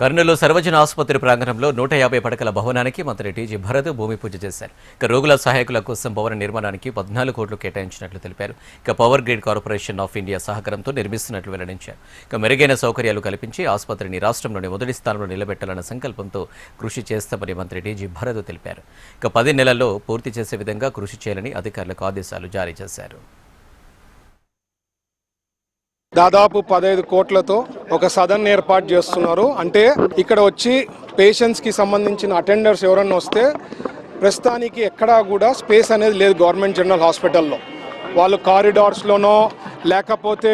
కర్నూలు సర్వజన ఆసుపత్రి ప్రాంగణంలో 150 పడకల భవనానికి మంత్రి టీజీ భరత్ భూమి పూజ చేశారు. ఇక రోగుల సహాయకుల కోసం భవన నిర్మాణానికి 14 కోట్లు కేటాయించినట్లు తెలిపారు. ఇక power grid corporation of India సహకారంతో నిర్మిస్తున్నట్లు వెల్లడించారు. ఇక మెరుగైన సౌకర్యాలు కల్పించి ఆసుపత్రిని రాష్ట్రంలోని మొదటి స్థానంలో నిలబెట్టాలన్న సంకల్పంతో కృషి చేస్తామని మంత్రి టీజీ భరత్ తెలిపారు. ఇక 10 నెలల్లో పూర్తి చేసే విధంగా కృషి చేయాలని అధికారులకు ఆదేశాలు జారీ చేశారు. దాదాపు 15 కోట్లతో ఒక సదన్ ఏర్పాటు చేస్తున్నారు. అంటే ఇక్కడ వచ్చి పేషెంట్స్కి సంబంధించిన అటెండర్స్ ఎవరన్నా వస్తే ప్రస్తుతానికి ఎక్కడా కూడా స్పేస్ అనేది లేదు గవర్నమెంట్ జనరల్ హాస్పిటల్లో. వాళ్ళు కారిడార్స్లోనో లేకపోతే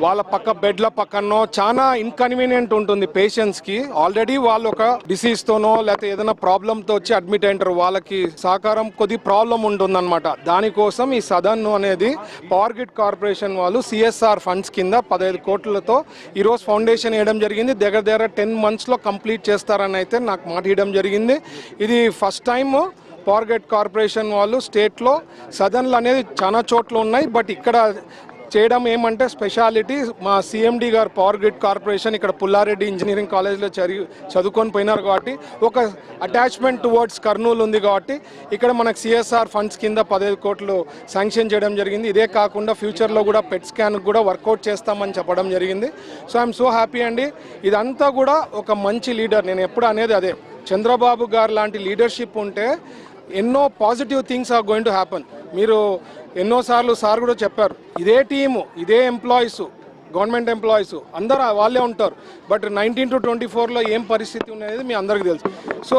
వాళ్ళ పక్క బెడ్ల పక్కనో చాలా ఇన్కన్వీనియంట్ ఉంటుంది పేషెంట్స్కి. ఆల్రెడీ వాళ్ళు ఒక డిసీజ్తోనో లేకపోతే ఏదైనా ప్రాబ్లంతో వచ్చి అడ్మిట్ అయింటారు. వాళ్ళకి సహకారం కొద్ది ప్రాబ్లం ఉంటుందన్నమాట. దానికోసం ఈ సదన్ అనేది పవర్ గ్రిడ్ కార్పొరేషన్ వాళ్ళు సిఎస్ఆర్ ఫండ్స్ కింద 15 కోట్లతో ఈరోజు ఫౌండేషన్ వేయడం జరిగింది. దగ్గర 10 monthsలో కంప్లీట్ చేస్తారని అయితే నాకు మాట ఇవ్వడం జరిగింది. ఇది first time power grid corporation వాళ్ళు స్టేట్లో సదన్లు అనేది చాలా చోట్ల ఉన్నాయి. బట్ ఇక్కడ చేయడం ఏమంటే స్పెషాలిటీ మా సిఎండి గారు పవర్ గ్రిడ్ కార్పొరేషన్ ఇక్కడ పుల్లారెడ్డి ఇంజనీరింగ్ కాలేజ్లో చదువుకొని పోయినారు కాబట్టి ఒక అటాచ్మెంట్ టువర్డ్స్ కర్నూలు ఉంది కాబట్టి ఇక్కడ మనకు సిఎస్ఆర్ ఫండ్స్ కింద 15 కోట్లు శాంక్షన్ చేయడం జరిగింది. ఇదే కాకుండా ఫ్యూచర్లో కూడా పెట్ స్కాన్ కూడా వర్కౌట్ చేస్తామని చెప్పడం జరిగింది. సో ఐఎమ్ సో హ్యాపీ అండి. ఇదంతా కూడా ఒక మంచి లీడర్. నేను ఎప్పుడు అనేది అదే, చంద్రబాబు గారు లాంటి లీడర్షిప్ ఉంటే ఎన్నో positive things are going to happen. మీరు ఎన్నోసార్లు సార్ కూడా చెప్పారు, ఇదే టీము ఇదే ఎంప్లాయీస్ గవర్నమెంట్ ఎంప్లాయీస్ అందరూ వాళ్ళే ఉంటారు. బట్ 19 to 24లో ఏం పరిస్థితి ఉన్నది మీ అందరికీ తెలుసు. సో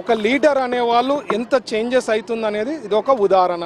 ఒక లీడర్ అనేవాళ్ళు ఎంత చేంజెస్ అవుతుంది అనేది ఇది ఒక ఉదాహరణ.